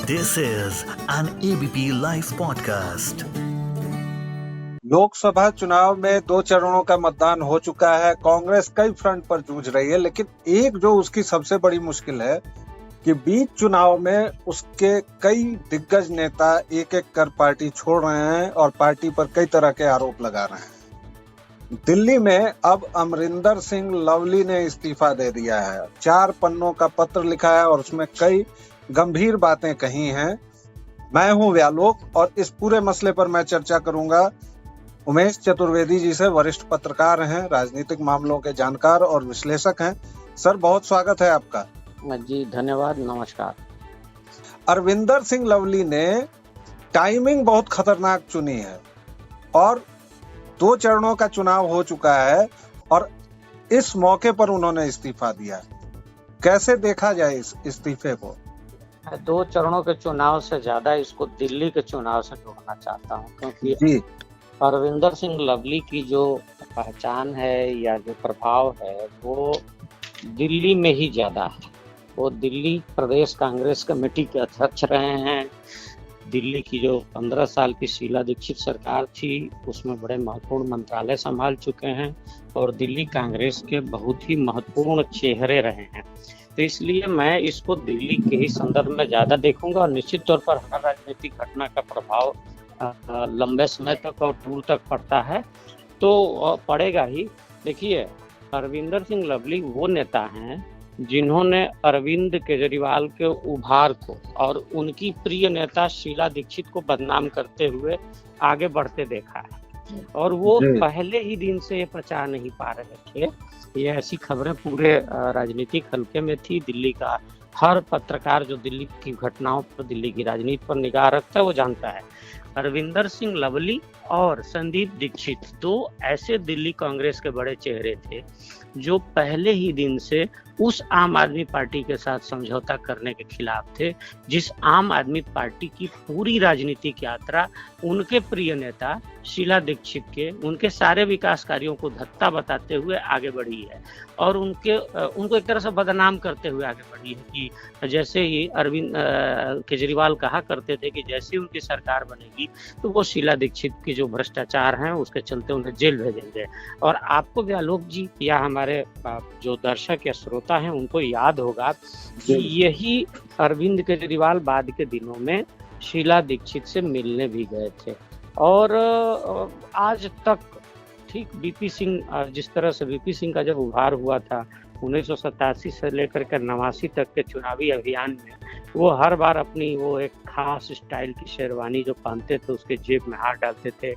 This is an ABP Life podcast. Lok Sabha चुनाव में 2 चरणों का मतदान हो चुका है। कांग्रेस कई फ्रंट पर जूझ रही है, लेकिन एक जो उसकी सबसे बड़ी मुश्किल है कि बीच चुनाव में उसके कई दिग्गज नेता एक एक कर पार्टी छोड़ रहे हैं और पार्टी पर कई तरह के आरोप लगा रहे हैं। दिल्ली में अब अमरिंदर सिंह लवली ने इस्तीफा दे दिया है। 4 पन्नों का पत्र लिखा है और उसमें कई गंभीर बातें कही हैं। मैं हूं व्यालोक और इस पूरे मसले पर मैं चर्चा करूंगा उमेश चतुर्वेदी जी से। वरिष्ठ पत्रकार हैं, राजनीतिक मामलों के जानकार और विश्लेषक हैं। सर, बहुत स्वागत है आपका। जी धन्यवाद, नमस्कार। अरविंदर सिंह लवली ने टाइमिंग बहुत खतरनाक चुनी है और 2 चरणों का चुनाव हो चुका है और इस मौके पर उन्होंने इस्तीफा दिया। कैसे देखा जाए इस इस्तीफे को? 2 चरणों के चुनाव से ज्यादा इसको दिल्ली के चुनाव से जोड़ना चाहता हूँ, क्योंकि अरविंदर सिंह लवली की जो पहचान है या जो प्रभाव है वो दिल्ली में ही ज्यादा है। वो दिल्ली प्रदेश कांग्रेस कमेटी के अध्यक्ष रहे हैं। दिल्ली की जो 15 साल की शीला दीक्षित सरकार थी उसमें बड़े महत्वपूर्ण मंत्रालय संभाल चुके हैं और दिल्ली कांग्रेस के बहुत ही महत्वपूर्ण चेहरे रहे हैं। तो इसलिए मैं इसको दिल्ली के ही संदर्भ में ज्यादा देखूंगा और निश्चित तौर पर हर राजनीतिक घटना का प्रभाव लंबे समय तक और दूर तक पड़ता है, तो पड़ेगा ही। देखिए, अरविंदर सिंह लवली वो नेता हैं जिन्होंने अरविंद केजरीवाल के उभार को और उनकी प्रिय नेता शीला दीक्षित को बदनाम करते हुए आगे बढ़ते देखा है और वो पहले ही दिन से ये प्रचार नहीं पा रहे थे। ये ऐसी खबरें पूरे राजनीतिक हलके में थी। दिल्ली का हर पत्रकार जो दिल्ली की घटनाओं पर, दिल्ली की राजनीति पर निगाह रखता है, वो जानता है अरविंदर सिंह लवली और संदीप दीक्षित 2 ऐसे दिल्ली कांग्रेस के बड़े चेहरे थे जो पहले ही दिन से उस आम आदमी पार्टी के साथ समझौता करने के खिलाफ थे, जिस आम आदमी पार्टी की पूरी राजनीतिक यात्रा उनके प्रिय नेता शीला दीक्षित के उनके सारे विकास कार्यों को धत्ता बताते हुए आगे बढ़ी है और उनको एक तरह से बदनाम करते हुए आगे बढ़ी है कि जैसे ही अरविंद केजरीवाल कहा करते थे कि जैसे ही उनकी सरकार बनेगी तो वो शीला दीक्षित की जो भ्रष्टाचार हैं उसके चलते उन्हें जेल भेजेंगे। और आपको व्यालोक जी या हमारे जो दर्शक या श्रोता हैं उनको याद होगा कि यही अरविंद केजरीवाल बाद के दिनों में शीला दीक्षित से मिलने भी गए थे और आज तक ठीक बीपी सिंह, जिस तरह से बीपी सिंह का जब उभार हुआ था 1987 से लेकर के 89 तक के चुनावी अभियान में, वो हर बार अपनी वो एक खास स्टाइल की शेरवानी जो पहनते थे उसके जेब में हाथ डालते थे।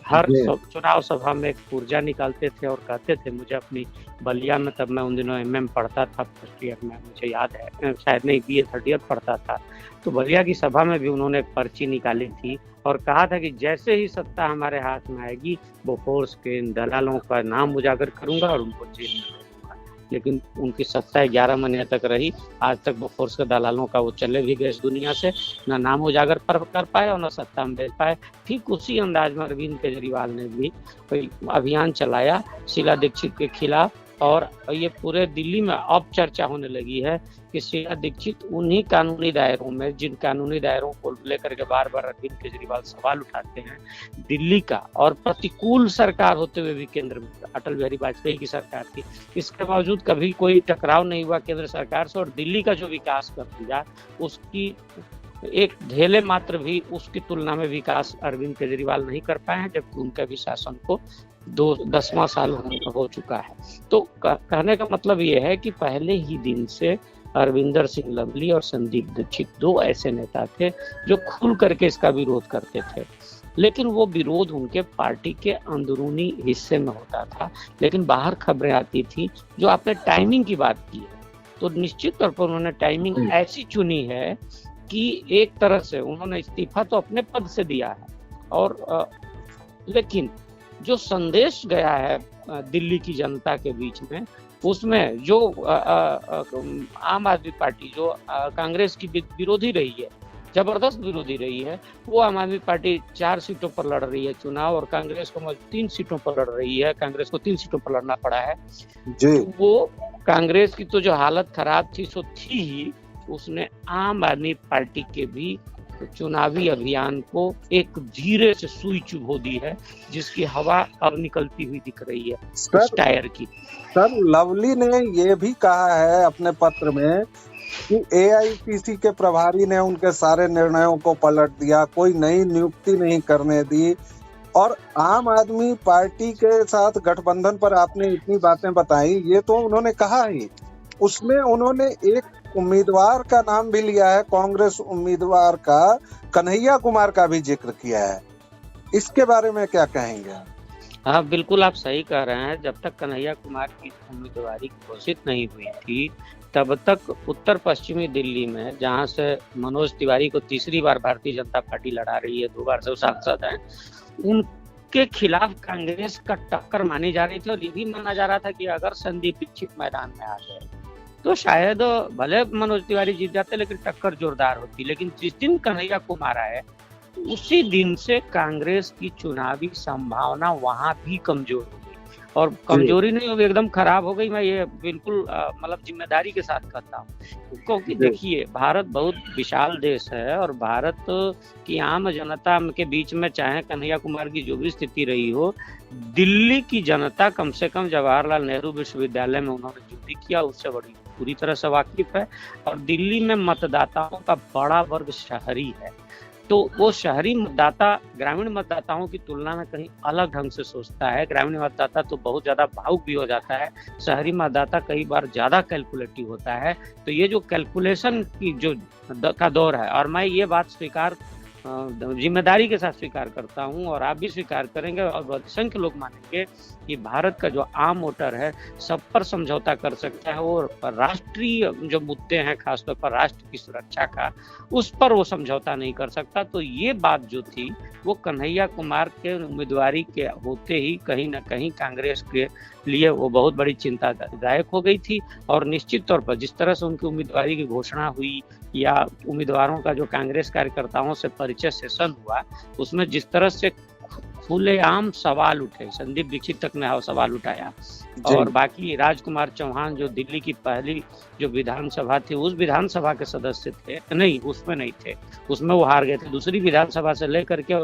हर चुनाव सभा में एक ऊर्जा निकालते थे और कहते थे, मुझे अपनी बलिया में, तब मैं उन दिनों MM पढ़ता था, फर्स्ट ईयर में, मुझे याद है, शायद नहीं BA 3rd ईयर पढ़ता था, तो बलिया की सभा में भी उन्होंने एक पर्ची निकाली थी और कहा था कि जैसे ही सत्ता हमारे हाथ में आएगी बोफोर्स के इन दलालों का नाम उजागर करूंगा और उनको जेल में भेजूंगा। लेकिन उनकी सत्ता 11 महीने तक रही। आज तक बोफोर्स के दलालों का वो चले भी गए इस दुनिया से, ना नाम उजागर कर पाए और ना सत्ता में भेज पाए। ठीक उसी अंदाज में अरविंद केजरीवाल ने भी अभियान चलाया शीला दीक्षित के खिलाफ और ये पूरे दिल्ली में अब चर्चा होने लगी है कि शीला दीक्षित उन्हीं कानूनी दायरों में, जिन कानूनी दायरों को लेकर के बार बार अरविंद केजरीवाल सवाल उठाते हैं, दिल्ली का और प्रतिकूल सरकार होते हुए भी केंद्र में अटल बिहारी वाजपेयी की सरकार थी, इसके बावजूद कभी कोई टकराव नहीं हुआ केंद्र सरकार से और दिल्ली का जो विकास कर दिया उसकी एक धेले मात्र भी उसकी तुलना में विकास अरविंद केजरीवाल नहीं कर पाए हैं, जबकि उनका भी शासन को 10वां साल हो चुका है। तो कहने का मतलब ये है कि पहले ही दिन से अरविंदर सिंह लवली और संदीप दीक्षित 2 ऐसे नेता थे जो खुल करके इसका विरोध करते थे, लेकिन वो विरोध उनके पार्टी के अंदरूनी हिस्से में होता था, लेकिन बाहर खबरें आती थी। जो आपने टाइमिंग की बात की है, तो निश्चित तौर पर उन्होंने टाइमिंग ऐसी चुनी है कि एक तरह से उन्होंने इस्तीफा तो अपने पद से दिया है और लेकिन जो संदेश गया है दिल्ली की जनता के बीच में, उसमें जो आम आदमी पार्टी जो कांग्रेस की विरोधी रही है, जबरदस्त विरोधी रही है, वो आम आदमी पार्टी 4 सीटों पर लड़ रही है चुनाव और कांग्रेस को 3 सीटों पर लड़ रही है। कांग्रेस को 3 सीटों पर लड़ना पड़ा है जी। वो कांग्रेस की तो जो हालत खराब थी सो थी ही, उसने आम आदमी पार्टी के भी चुनावी अभियान को एक धीरे से सुई चुभो दी है, जिसकी हवा अब निकलती हुई दिख रही है उस टायर की। सर, लवली ने ये भी कहा है अपने पत्र में कि एआईसीसी के प्रभारी ने उनके सारे निर्णयों को पलट दिया, कोई नई नियुक्ति नहीं करने दी। और आम आदमी पार्टी के साथ गठबंधन पर आपने इतनी बातें बताई, ये तो उन्होंने कहा ही। उसमें उन्होंने एक उम्मीदवार का नाम भी लिया है, कांग्रेस उम्मीदवार का, कन्हैया कुमार का भी जिक्र किया है। इसके बारे में क्या कहेंगे? हाँ, बिल्कुल आप सही कह रहे हैं। जब तक कन्हैया कुमार की उम्मीदवारी घोषित नहीं हुई थी, तब तक उत्तर पश्चिमी दिल्ली में, जहां से मनोज तिवारी को तीसरी बार भारतीय जनता पार्टी लड़ा रही है, 2 बार से सांसद हैं, उनके खिलाफ कांग्रेस का टक्कर मानी जा रही थी। और ये भी माना जा रहा था कि अगर संदीप दीक्षित मैदान में आ गए तो शायद भले मनोज तिवारी जीत जाते, लेकिन टक्कर जोरदार होती। लेकिन जिस दिन कन्हैया कुमार आए, उसी दिन से कांग्रेस की चुनावी संभावना वहां भी कमजोर हो गई। और कमजोरी नहीं हो गई, एकदम खराब हो गई। मैं ये बिल्कुल मतलब जिम्मेदारी के साथ कहता हूँ, क्योंकि देखिए, भारत बहुत विशाल देश है और भारत की आम जनता के बीच में चाहे कन्हैया कुमार की जो भी स्थिति रही हो, दिल्ली की जनता कम से कम जवाहरलाल नेहरू विश्वविद्यालय में उन्होंने जो भी किया उससे बड़ी पूरी तरह से वाकिफ है। और दिल्ली में मतदाताओं का बड़ा वर्ग शहरी है, तो वो शहरी मतदाता ग्रामीण मतदाताओं की तुलना में कहीं अलग ढंग से सोचता है। ग्रामीण मतदाता तो बहुत ज्यादा भावुक भी हो जाता है, शहरी मतदाता कई बार ज्यादा कैलकुलेटिव होता है। तो ये जो कैलकुलेशन की जो का दौर है, और मैं ये बात स्वीकार जिम्मेदारी के साथ स्वीकार करता हूं, और आप भी स्वीकार करेंगे और असंख्य लोग मानेंगे कि भारत का जो आम वोटर है सब पर समझौता कर सकता है, और राष्ट्रीय जो मुद्दे हैं, खासतौर पर राष्ट्र की सुरक्षा का, उस पर वो समझौता नहीं कर सकता। तो ये बात जो थी वो कन्हैया कुमार के उम्मीदवारी के होते ही कहीं ना कहीं कांग्रेस के लिए वो बहुत बड़ी चिंतादायक हो गई थी। और निश्चित तौर पर जिस तरह से उनकी उम्मीदवारी की घोषणा हुई, या उम्मीदवारों का जो कांग्रेस कार्यकर्ताओं से परिचय सेशन हुआ, उसमें जिस तरह से खुलेआम सवाल उठे, संदीप दीक्षित तक ने सवाल उठाया, और बाकी राजकुमार चौहान जो दिल्ली की पहली जो विधानसभा थी, उस विधानसभा के सदस्य थे, नहीं उसमें नहीं थे, उसमें वो हार गए थे। दूसरी विधानसभा से लेकर के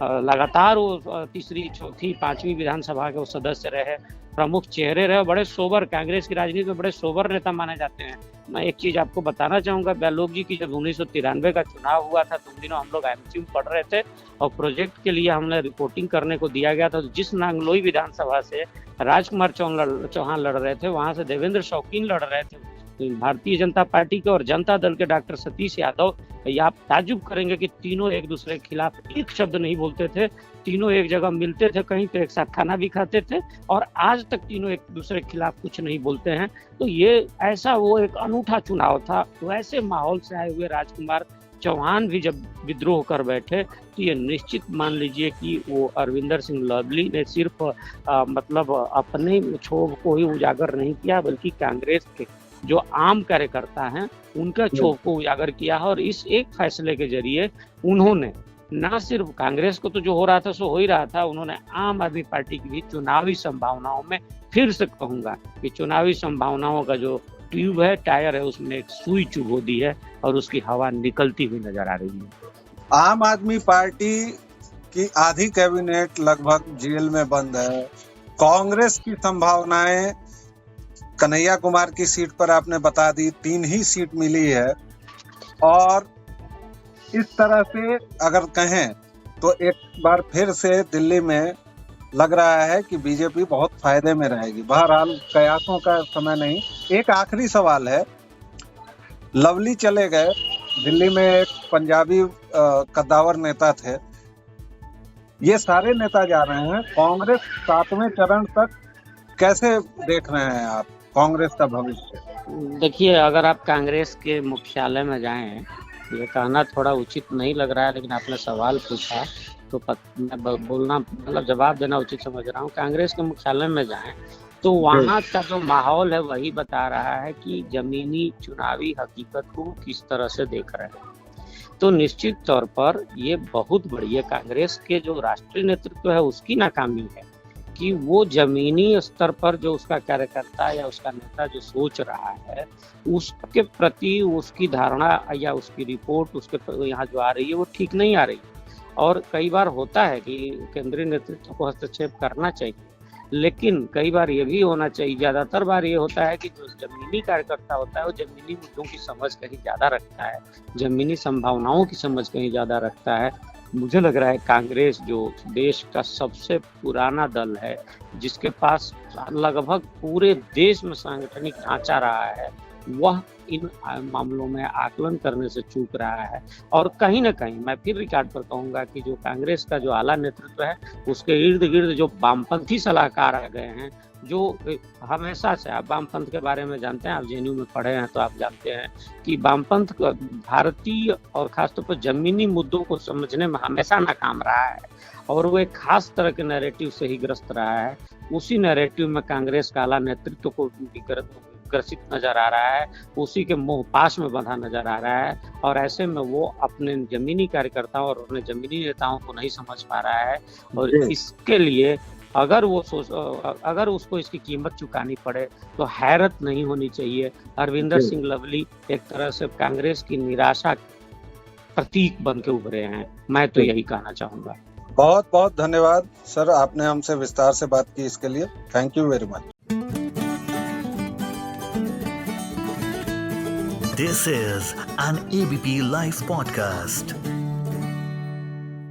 लगातार वो तीसरी, चौथी, 5वीं विधानसभा के वो सदस्य रहे, प्रमुख चेहरे रहे, बड़े सोबर, कांग्रेस की राजनीति में बड़े सोबर नेता माने जाते हैं। मैं एक चीज आपको बताना चाहूंगा, बहलोत जी की जब 1993 का चुनाव हुआ था, तो उन दिनों हम लोग IMC में पढ़ रहे थे, और प्रोजेक्ट के लिए हमने रिपोर्टिंग करने को दिया गया था। तो जिस नांगलोई विधानसभा से राजकुमार चौहान लड़ रहे थे, वहां से देवेंद्र शौकीन लड़ रहे थे भारतीय जनता पार्टी के, और जनता दल के डॉक्टर सतीश यादव। या आप ताज्जुब करेंगे कि तीनों एक दूसरे के खिलाफ एक शब्द नहीं बोलते थे, तीनों एक जगह मिलते थे, कहीं तो एक साथ खाना भी खाते थे, और आज तक तीनों एक दूसरे के खिलाफ कुछ नहीं बोलते हैं। तो ये ऐसा वो एक अनूठा चुनाव था। वैसे माहौल से आए हुए राजकुमार चौहान भी जब विद्रोह कर बैठे, तो ये निश्चित मान लीजिए कि वो अरविंदर सिंह लवली ने सिर्फ मतलब अपने क्षोभ को ही उजागर नहीं किया, बल्कि कांग्रेस के जो आम कार्यकर्ता हैं उनका क्षोभ को उजागर किया है। और इस एक फैसले के जरिए उन्होंने न सिर्फ कांग्रेस को तो जो हो रहा था सो हो ही रहा था, उन्होंने आम आदमी पार्टी की भी चुनावी संभावनाओं में, फिर से कहूंगा कि चुनावी संभावनाओं का जो ट्यूब है, टायर है, उसमें एक सुई चुभो दी है, और उसकी हवा निकलती हुई नजर आ रही है। आम आदमी पार्टी की आधी कैबिनेट लगभग जेल में बंद है। कांग्रेस की संभावनाएं कन्हैया कुमार की सीट पर आपने बता दी, 3 ही सीट मिली है। और इस तरह से अगर कहें तो एक बार फिर से दिल्ली में लग रहा है कि बीजेपी बहुत फायदे में रहेगी। बहरहाल कयासों का समय नहीं। एक आखिरी सवाल है, लवली चले गए, दिल्ली में एक पंजाबी कद्दावर नेता थे, ये सारे नेता जा रहे हैं, कांग्रेस 7वें चरण तक कैसे देख रहे हैं आप कांग्रेस का भविष्य? देखिए, अगर आप कांग्रेस के मुख्यालय में जाएं, ये कहना थोड़ा उचित नहीं लग रहा है, लेकिन आपने सवाल पूछा तो मैं बोलना मतलब जवाब देना उचित समझ रहा हूँ। कांग्रेस के मुख्यालय में जाएं तो वहाँ का जो माहौल है वही बता रहा है कि जमीनी चुनावी हकीकत को किस तरह से देख रहे हैं। तो निश्चित तौर पर ये बहुत बड़ी है, कांग्रेस के जो राष्ट्रीय नेतृत्व है उसकी नाकामी है, कि वो जमीनी स्तर पर जो उसका कार्यकर्ता या उसका नेता जो सोच रहा है, उसके प्रति उसकी धारणा या उसकी रिपोर्ट उसके यहाँ जो आ रही है वो ठीक नहीं आ रही है। और कई बार होता है कि केंद्रीय नेतृत्व को हस्तक्षेप करना चाहिए, लेकिन कई बार ये भी होना चाहिए, ज़्यादातर बार ये होता है कि जो ज़मीनी कार्यकर्ता होता है वो ज़मीनी मुद्दों की समझ कहीं ज़्यादा रखता है, ज़मीनी संभावनाओं की समझ कहीं ज़्यादा रखता है। मुझे लग रहा है कांग्रेस जो देश का सबसे पुराना दल है, जिसके पास लगभग पूरे देश में सांगठनिक ढांचा रहा है, वह इन मामलों में आकलन करने से चूक रहा है। और कहीं न कहीं मैं फिर रिकॉर्ड पर कहूँगा कि जो कांग्रेस का जो आला नेतृत्व है, उसके इर्द-गिर्द जो वामपंथी सलाहकार आ गए हैं, जो हमेशा से, आप वामपंथ के बारे में जानते हैं, आप जेएनयू में पढ़े हैं तो आप जानते हैं कि वामपंथ भारतीय और खासतौर पर जमीनी मुद्दों को समझने में हमेशा नाकाम रहा है, और वो एक खास तरह के नैरेटिव से ही ग्रस्त रहा है। उसी नैरेटिव में कांग्रेस का आला नेतृत्व को ग्रसित नजर आ रहा है, उसी के मोह पाश में बंधा नजर आ रहा है, और ऐसे में वो अपने जमीनी कार्यकर्ताओं और अपने जमीनी नेताओं को नहीं समझ पा रहा है। और इसके लिए अगर उसको इसकी कीमत चुकानी पड़े तो हैरत नहीं होनी चाहिए। अरविंदर सिंह लवली एक तरह से कांग्रेस की निराशा प्रतीक बन के उभरे हैं, मैं तो यही कहना चाहूंगा। बहुत बहुत धन्यवाद सर, आपने हमसे विस्तार से बात की, इसके लिए thank you very much. This is an ABP Life podcast.